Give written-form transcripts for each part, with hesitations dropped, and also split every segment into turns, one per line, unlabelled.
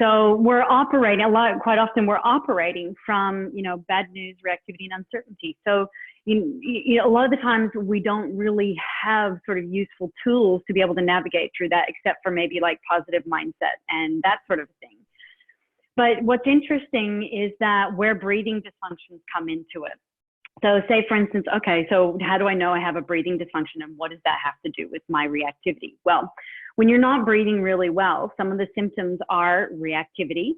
So we're operating quite often we're operating from, bad news, reactivity, and uncertainty. So, a lot of the times we don't really have sort of useful tools to be able to navigate through that, except for maybe like positive mindset and that sort of thing. But what's interesting is that where breathing dysfunctions come into it. So say, for instance, okay, so how do I know I have a breathing dysfunction, and what does that have to do with my reactivity? Well, when you're not breathing really well, some of the symptoms are reactivity,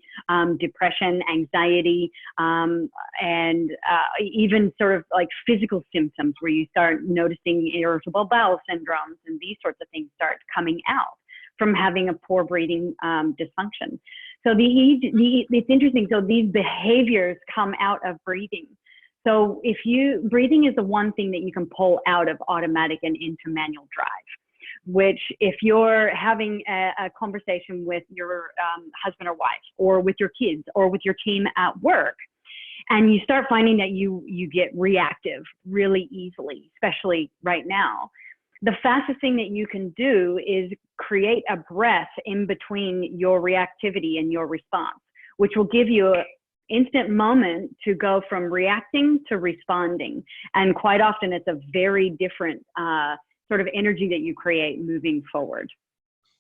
depression, anxiety, and even sort of like physical symptoms where you start noticing irritable bowel syndromes and these sorts of things start coming out from having a poor breathing dysfunction. So it's interesting. So these behaviors come out of breathing. So breathing is the one thing that you can pull out of automatic and into manual drive, which if you're having a conversation with your husband or wife, or with your kids, or with your team at work, and you start finding that you get reactive really easily, especially right now, the fastest thing that you can do is create a breath in between your reactivity and your response, which will give you an instant moment to go from reacting to responding. And quite often it's a very different sort of energy that you create moving forward.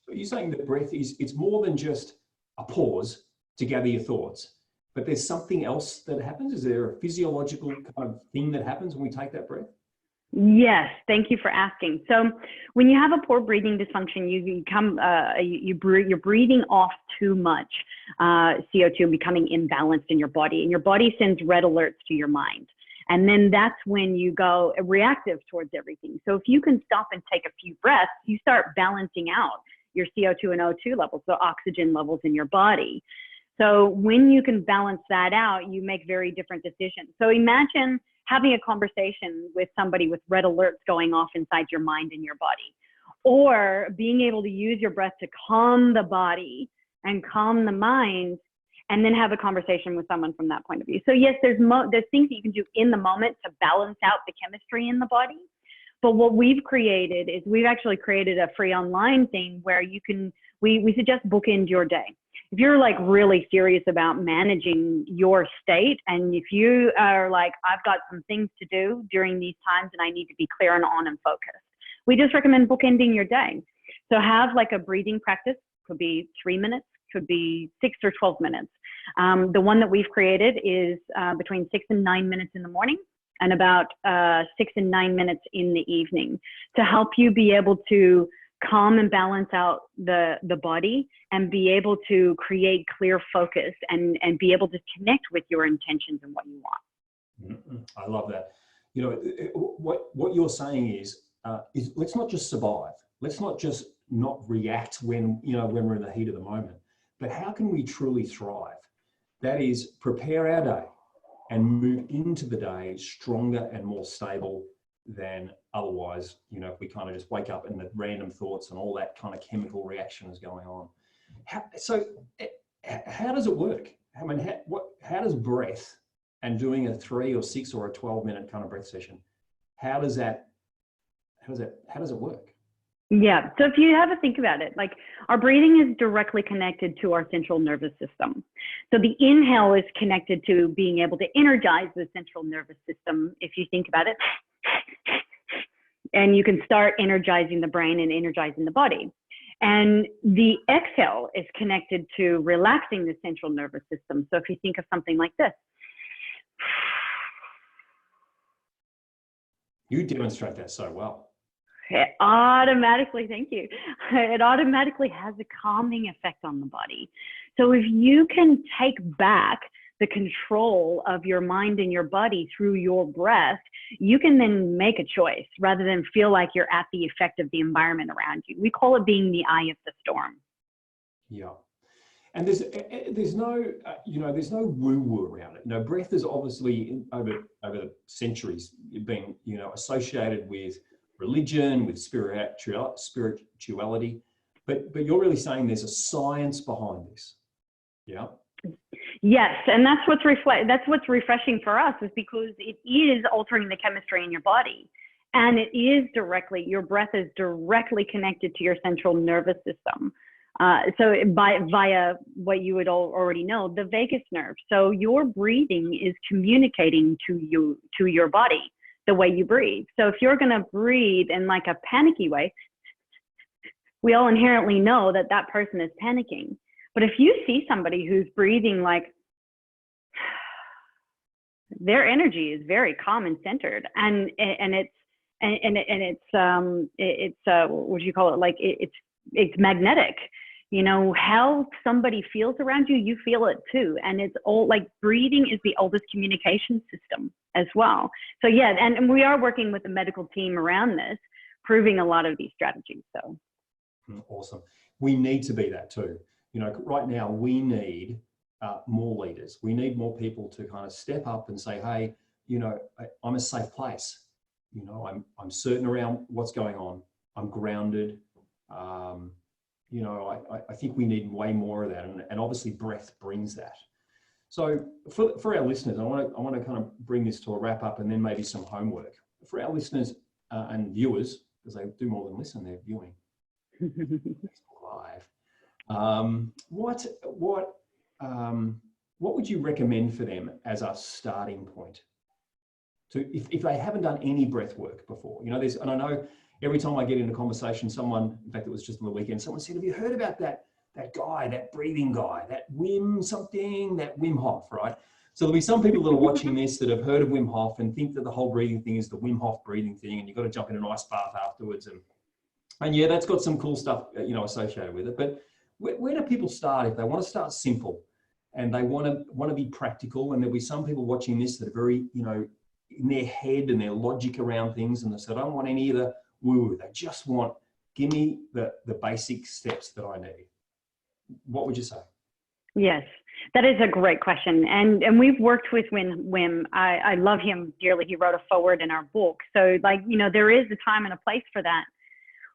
So you're saying that breath it's more than just a pause to gather your thoughts, but there's something else that happens? Is there a physiological kind of thing that happens when we take that breath?
Yes, thank you for asking. So when you have a poor breathing dysfunction, you're breathing off too much CO2 and becoming imbalanced in your body, and your body sends red alerts to your mind. And then that's when you go reactive towards everything. So if you can stop and take a few breaths, you start balancing out your CO2 and O2 levels, so oxygen levels in your body. So when you can balance that out, you make very different decisions. So imagine having a conversation with somebody with red alerts going off inside your mind and your body, or being able to use your breath to calm the body and calm the mind, and then have a conversation with someone from that point of view. So yes, there's things that you can do in the moment to balance out the chemistry in the body. But what we've created is we've actually created a free online thing where we suggest bookend your day. If you're like really serious about managing your state, and if you are like, I've got some things to do during these times and I need to be clear and on and focused, we just recommend bookending your day. So have like a breathing practice, could be 3 minutes, could be 6 or 12 minutes. The one that we've created is between 6 and 9 minutes in the morning, and about 6 and 9 minutes in the evening, to help you be able to calm and balance out the body and be able to create clear focus and be able to connect with your intentions and what you want.
I love that. You know, what you're saying is let's not just survive. Let's not just not react when we're in the heat of the moment, but how can we truly thrive? That is, prepare our day and move into the day stronger and more stable than otherwise, if we kind of just wake up and the random thoughts and all that kind of chemical reaction is going on. So how does it work? I mean, how does breath and doing a 3 or 6 or a 12-minute kind of breath session, how does it work?
Yeah, so if you have a think about it, like our breathing is directly connected to our central nervous system. So the inhale is connected to being able to energize the central nervous system, if you think about it. And you can start energizing the brain and energizing the body. And the exhale is connected to relaxing the central nervous system. So if you think of something like this.
You demonstrate that so well.
It automatically, thank you. It automatically has a calming effect on the body. So if you can take back the control of your mind and your body through your breath, you can then make a choice rather than feel like you're at the effect of the environment around you. We call it being the eye of the storm.
Yeah. And there's no woo-woo around it. Breath is obviously over the centuries been, associated with religion, with spirituality, but you're really saying there's a science behind this. Yeah.
Yes, and that's what's refreshing for us, is because it is altering the chemistry in your body, and your breath is directly connected to your central nervous system. So via what you would already know, the vagus nerve. So your breathing is communicating to your body the way you breathe. So if you're going to breathe in like a panicky way, we all inherently know that that person is panicking. But if you see somebody who's breathing like, their energy is very calm and centered, and it's what do you call it? Like it's magnetic. You know, how somebody feels around you, you feel it too. And it's all like breathing is the oldest communication system as well. So yeah, and we are working with the medical team around this, proving a lot of these strategies. So
awesome. We need to be that too. You know, right now we need more leaders. We need more people to kind of step up and say, hey, you know, I'm a safe place. You know, I'm certain around what's going on. I'm grounded. You know, I think we need way more of that. And obviously breath brings that. So for our listeners, I want to kind of bring this to a wrap up and then maybe some homework. For our listeners and viewers, because they do more than listen, they're viewing live. What would you recommend for them as a starting point? To if they haven't done any breath work before, you know, and I know every time I get into conversation, someone, in fact, it was just on the weekend, someone said, have you heard about that guy, that breathing guy, that Wim something, that Wim Hof, right? So there'll be some people that are watching this that have heard of Wim Hof and think that the whole breathing thing is the Wim Hof breathing thing, and you've got to jump in an ice bath afterwards. And yeah, that's got some cool stuff, you know, associated with it. But where do people start if they want to start simple and they want to be practical? And there'll be some people watching this that are very, you know, in their head and their logic around things, and they say, I don't want any of the woo-woo. They just want, give me the basic steps that I need. What would you say?
Yes, that is a great question. And we've worked with Wim. I love him dearly. He wrote a foreword in our book. So like, you know, there is a time and a place for that.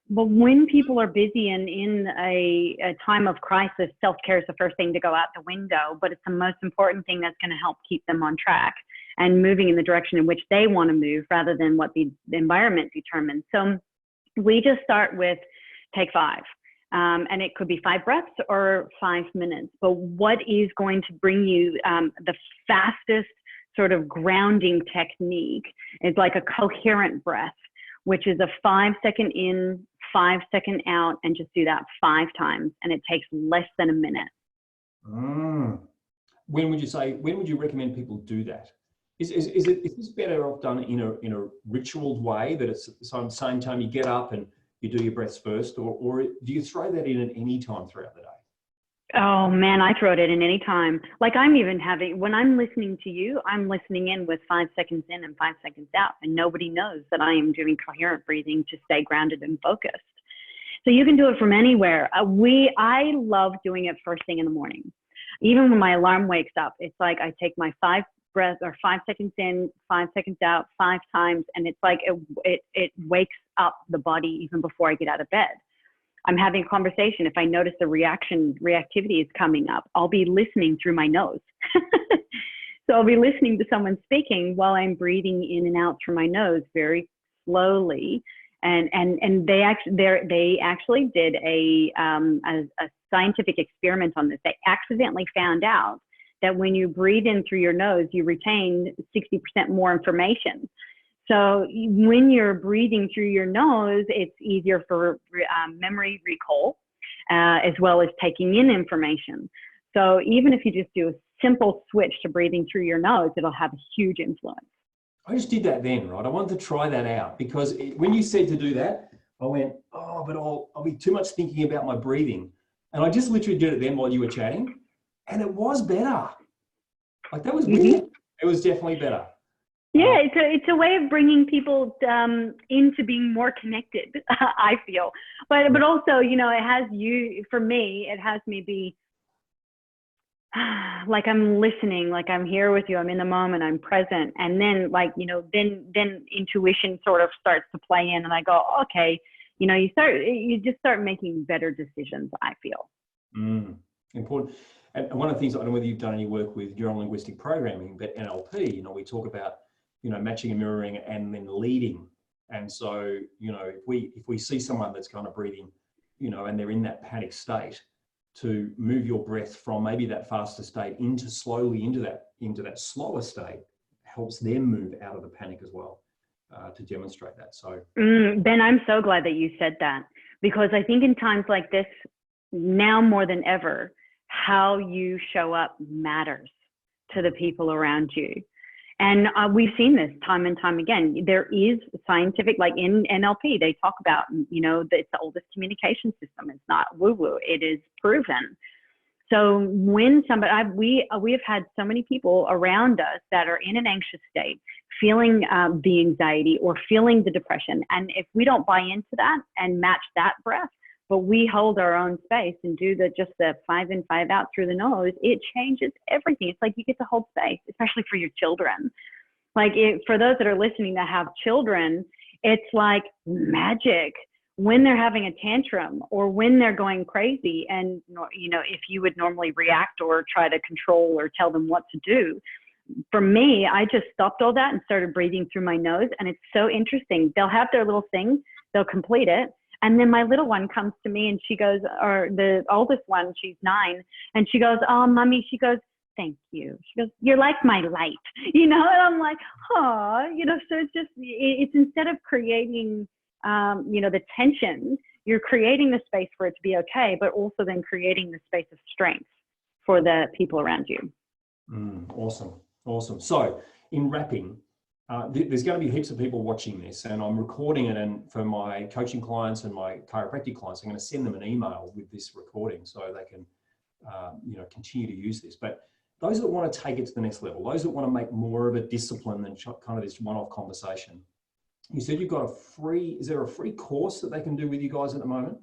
But when people are busy and in a time of crisis, self-care is the first thing to go out the window, but it's the most important thing that's going to help keep them on track and moving in the direction in which they want to move rather than what the environment determines. So we just start with take 5. And it could be 5 breaths or 5 minutes. But what is going to bring you the fastest sort of grounding technique is like a coherent breath, which is a 5-second in, 5-second out, and just do that 5 times. And it takes less than a minute.
When would you recommend people do that? Is this better off done in a ritual way, that it's so at the same time you get up and you do your breaths first, or do you throw that in at any time throughout the day?
Oh man, I throw it in any time. Like I'm even when I'm listening to you, I'm listening in with 5 seconds in and 5 seconds out, and nobody knows that I am doing coherent breathing to stay grounded and focused. So you can do it from anywhere. I love doing it first thing in the morning. Even when my alarm wakes up, it's like I take my 5 breaths or 5 seconds in, 5 seconds out, 5 times, and it's like it wakes up the body even before I get out of bed. I'm having a conversation. If I notice the reactivity is coming up, I'll be listening through my nose. So I'll be listening to someone speaking while I'm breathing in and out through my nose very slowly. And they actually did a scientific experiment on this. They accidentally found out that when you breathe in through your nose, you retain 60% more information. So when you're breathing through your nose, it's easier for memory recall, as well as taking in information. So even if you just do a simple switch to breathing through your nose, it'll have a huge influence.
I just did that then, right? I wanted to try that out because when you said to do that, I went, oh, but I'll be too much thinking about my breathing. And I just literally did it then while you were chatting, and it was better. Like that was weird. It was definitely better.
Yeah, it's a way of bringing people into being more connected, I feel. But also, you know, it has me be like I'm listening, like I'm here with you, I'm in the moment, I'm present. And then like, you know, then intuition sort of starts to play in and I go, okay, you know, you just start making better decisions, I feel.
Important. And one of the things, I don't know whether you've done any work with neuro-linguistic programming, but NLP, you know, we talk about, you know, matching and mirroring and then leading. And so, you know, if we see someone that's kind of breathing you know, and they're in that panic state, to move your breath from maybe that faster state into slowly into that slower state helps them move out of the panic as well, to demonstrate that. So
Ben, I'm so glad that you said that, because I think in times like this, now more than ever, how you show up matters to the people around you. And we've seen this time and time again. There is scientific, like in NLP, they talk about, you know, it's the oldest communication system. It's not woo-woo. It is proven. So when somebody, we have had so many people around us that are in an anxious state, feeling the anxiety or feeling the depression. And if we don't buy into that and match that breath, but we hold our own space and do just the 5 in, 5 out through the nose, it changes everything. It's like you get to hold space, especially for your children. Like for those that are listening that have children, it's like magic when they're having a tantrum or when they're going crazy. And, you know, if you would normally react or try to control or tell them what to do, for me, I just stopped all that and started breathing through my nose. And it's so interesting. They'll have their little thing, they'll complete it. And then my little one comes to me and she goes, or the oldest one, she's 9, and she goes, oh, mommy, she goes, thank you. She goes, you're like my light, you know? And I'm like, oh, you know, so it's instead of creating, you know, the tension, you're creating the space for it to be okay, but also then creating the space of strength for the people around you.
Awesome. Awesome. So in wrapping, there's going to be heaps of people watching this, and I'm recording it. And for my coaching clients and my chiropractic clients, I'm going to send them an email with this recording so they can, you know, continue to use this. But those that want to take it to the next level, those that want to make more of a discipline than kind of this one-off conversation, you said you've got is there a free course that they can do with you guys at the moment?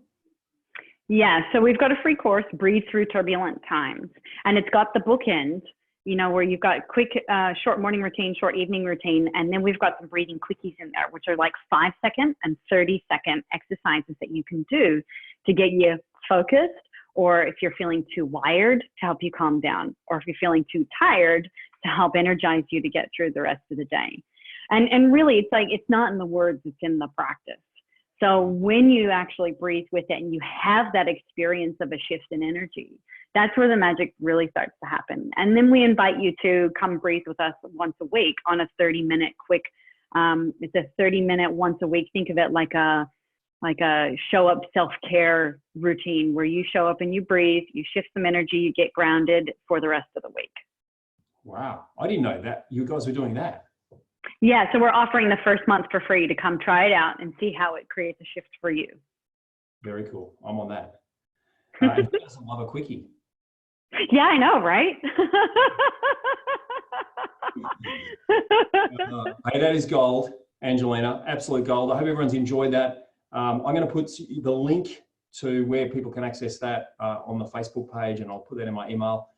Yeah, so we've got a free course, Breathe Through Turbulent Times, and it's got the bookend, you know, where you've got quick, short morning routine, short evening routine, and then we've got some breathing quickies in there, which are like 5-second and 30-second exercises that you can do to get you focused, or if you're feeling too wired, to help you calm down, or if you're feeling too tired, to help energize you to get through the rest of the day. And really, it's like, it's not in the words, it's in the practice. So when you actually breathe with it and you have that experience of a shift in energy, that's where the magic really starts to happen. And then we invite you to come breathe with us once a week on a 30-minute quick, it's a 30-minute once a week. Think of it like a show up self-care routine where you show up and you breathe, you shift some energy, you get grounded for the rest of the week.
Wow. I didn't know that you guys were doing that.
Yeah, so we're offering the first month for free to come try it out and see how it creates a shift for you.
Very cool. I'm on that. And who doesn't love a quickie?
Yeah, I know, right?
Hey, that is gold, Angelina. Absolute gold. I hope everyone's enjoyed that. I'm going to put the link to where people can access that on the Facebook page, and I'll put that in my email.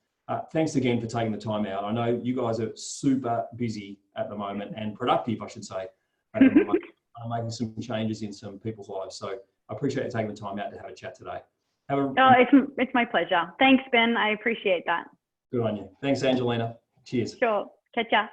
Thanks again for taking the time out. I know you guys are super busy at the moment, and productive, I should say, at the moment. I'm making some changes in some people's lives. So I appreciate you taking the time out to have a chat today.
It's my pleasure. Thanks, Ben. I appreciate that.
Good on you. Thanks, Angelina. Cheers.
Sure. Catch ya.